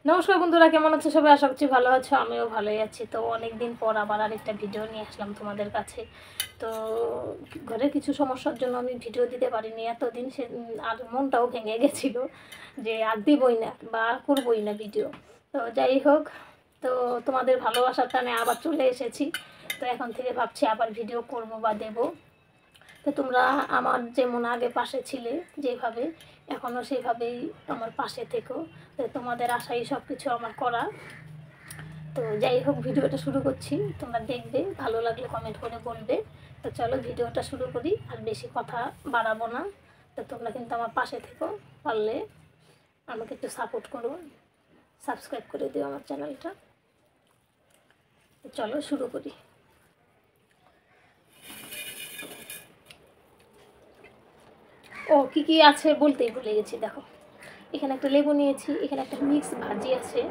নমস্কার বন্ধুরা, কেমন আছো সবাই? আশা করছি ভালো আছো, আমিও ভালোই আছি। তো অনেক দিন পর আবার আরেকটা ভিডিও নিয়ে আসলাম তোমাদের কাছে। তো ঘরের কিছু সমস্যার জন্য আমি ভিডিও দিতে পারিনি এতদিন, আর মনটাও ভেঙে গেছিলো যে আর দিবই না বা আর করবই না ভিডিও। তো যাই হোক, তো তোমাদের ভালোবাসার টানে আবার চলে এসেছি। তো এখন থেকে ভাবছি আবার ভিডিও করব বা দেবো। তো তোমরা আমার যেমন আগে পাশে ছিলে যেভাবে, এখনও সেভাবেই আমার পাশে থেকো। তো তোমাদের আশাই সব কিছু আমার করা। তো যাই হোক, ভিডিওটা শুরু করছি, তোমরা দেখবে, ভালো লাগলে কমেন্ট করে বলবে। তো চলো ভিডিওটা শুরু করি, আর বেশি কথা বাড়াবো না। তো তোমরা কিন্তু আমার পাশে থেকো, পারলে আমাকে একটু সাপোর্ট করো, সাবস্ক্রাইব করে দিও আমার চ্যানেলটা। তো চলো শুরু করি। ও কী কী আছে বলতেই ভুলে গেছি, দেখো এখানে একটা লেবু নিয়েছি, এখানে একটা মিক্স ভাজি আছে,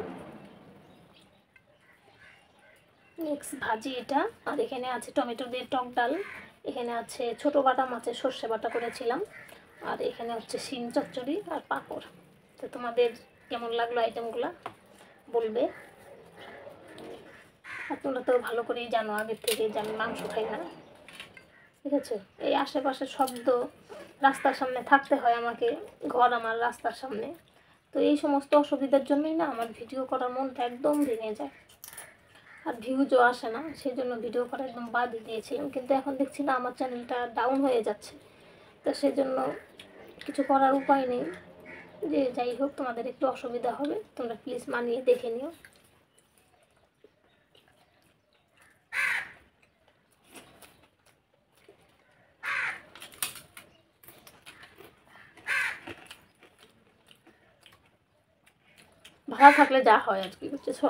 মিক্স ভাজি এটা। আর এখানে আছে টমেটো দিয়ে টক ডাল, এখানে আছে ছোটো বাটা মাছের সর্ষে বাটা করেছিলাম, আর এখানে হচ্ছে শিম চচ্চড়ি আর পাঁপড়। তো তোমাদের কেমন লাগলো আইটেমগুলো বলবে। আর তোমরা তো ভালো করেই জানো আগের থেকে যে আমি মাংস খাই না, ঠিক আছে। এই আশেপাশের শব্দ, রাস্তার সামনে থাকতে হয় আমাকে, ঘর আমার রাস্তার সামনে। তো এই সমস্ত অসুবিধার জন্যই না আমার ভিডিও করার মনটা একদম ভেঙে যায়, আর ভিউজও আসে না, সেই জন্য ভিডিও করা একদম বাদই দিয়েছিলাম। কিন্তু এখন দেখছি না আমার চ্যানেলটা ডাউন হয়ে যাচ্ছে, তো সেই জন্য কিছু করার উপায় নেই। যে যাই হোক, তোমাদের একটু অসুবিধা হবে, তোমরা প্লিজ মানিয়ে দেখে নিও। ভাড়া থাকলে যা হয় আর কি, বুঝেছ।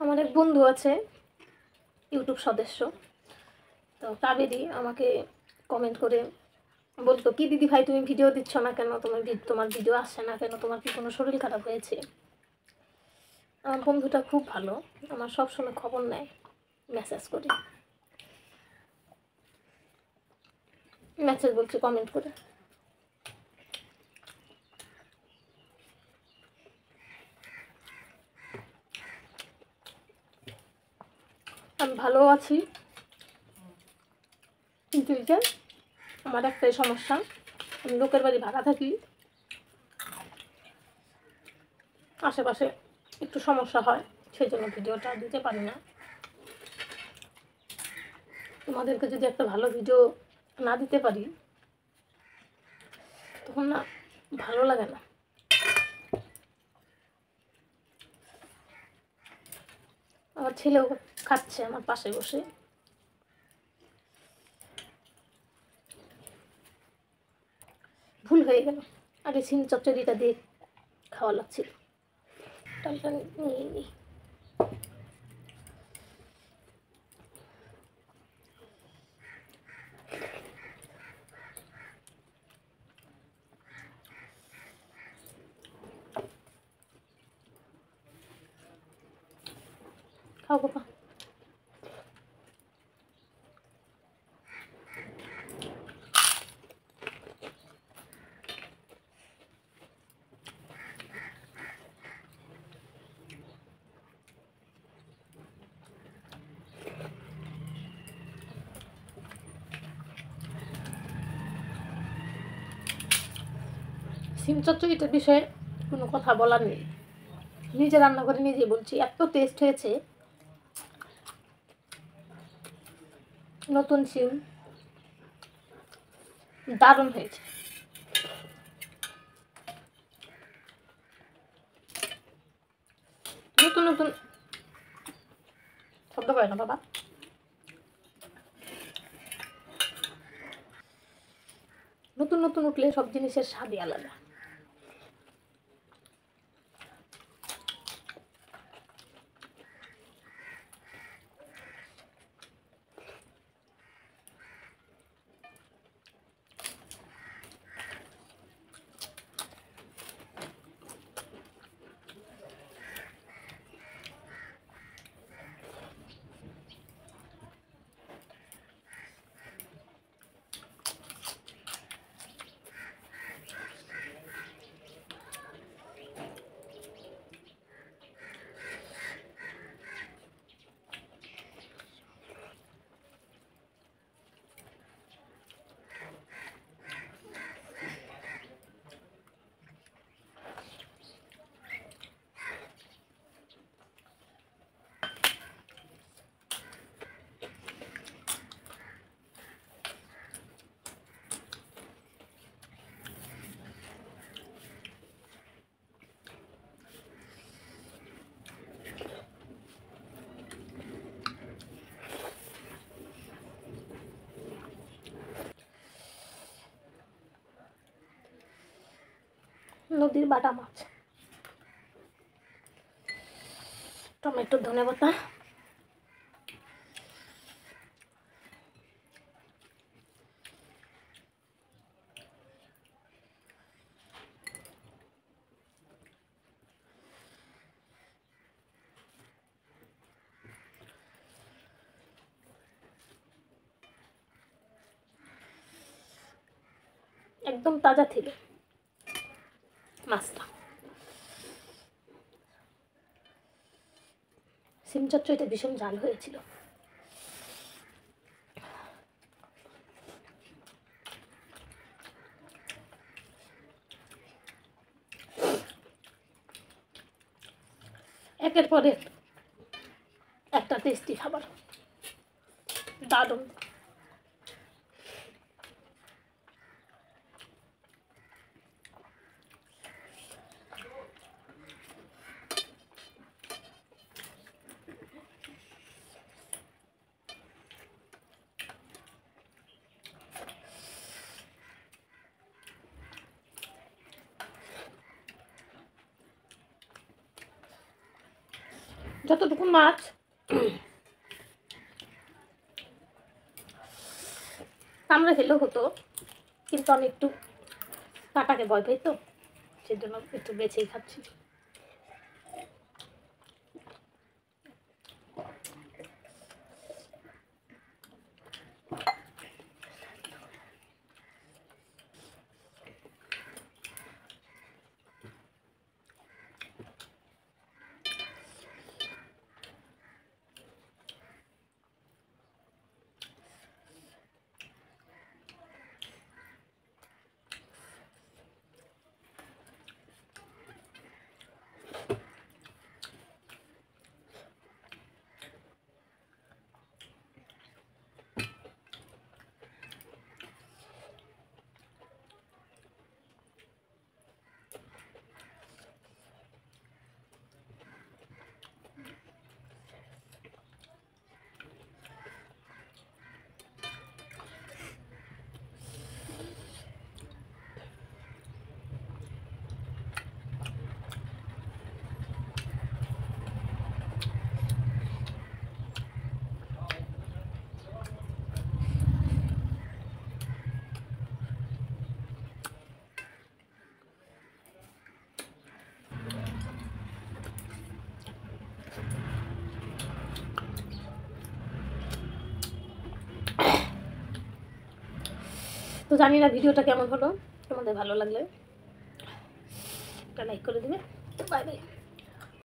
আমার এক বন্ধু আছে, ইউটিউব সদস্য, তো কাবেরী, আমাকে কমেন্ট করে বলতো, কি দিদি ভাই তুমি ভিডিও দিচ্ছ না কেন, তোমার ভিডিও আসছে না কেন, তোমার কি কোনো শরীর খারাপ হয়েছে? আমার বন্ধুটা খুব ভালো, আমার সবসময় খবর নেয়, মেসেজ করে, মেসেজ বলছে কমেন্ট করে। আমি ভালো আছি, কিন্তু এই যে আমার একটাই সমস্যা, আমি লোকের বাড়ি ভাড়া থাকি, আশেপাশে একটু সমস্যা হয়, সেই জন্য ভিডিওটা দিতে পারি না। তোমাদেরকে যদি একটা ভালো ভিডিও না দিতে পারি, তখন না ভালো লাগে না। আমার ছেলেও খাচ্ছে আমার পাশে বসে। ভুল হয়ে গেল, আগে সিম চচ্চড়িটা দিয়ে খাওয়া লাগছিল। ডালটা নিয়ে নিই। খাও বাবা। সিম চচ্চড়িটার বিষয়ে কোনো কথা বলার নেই, নিজে রান্না করে নিজেই বলছি, এত টেস্ট হয়েছে। নতুন সিম, দারুণ হয়েছে। নতুন নতুন শব্দ করে না বাবা। নতুন নতুন উঠলে সব জিনিসের স্বাদই আলাদা। নদীর বাটা মাছ, টমেটো, ধনেপাতা, একদম তাজা ছিল মাছটা। সিম চচ্চড়িতে ভীষণ ঝাল হয়েছিল। একের পর একটা টেস্টি খাবার, দারুণ। যতটুকু মাছ কামড়ে খেলেও হতো, কিন্তু আমি একটু কাটাকে ভয় পাই, তো সেজন্য একটু বেছেই খাচ্ছি। তো জানি না ভিডিওটা কেমন হলো, তোমাদের ভালো লাগলে একটা লাইক করে দিবে। Bye bye.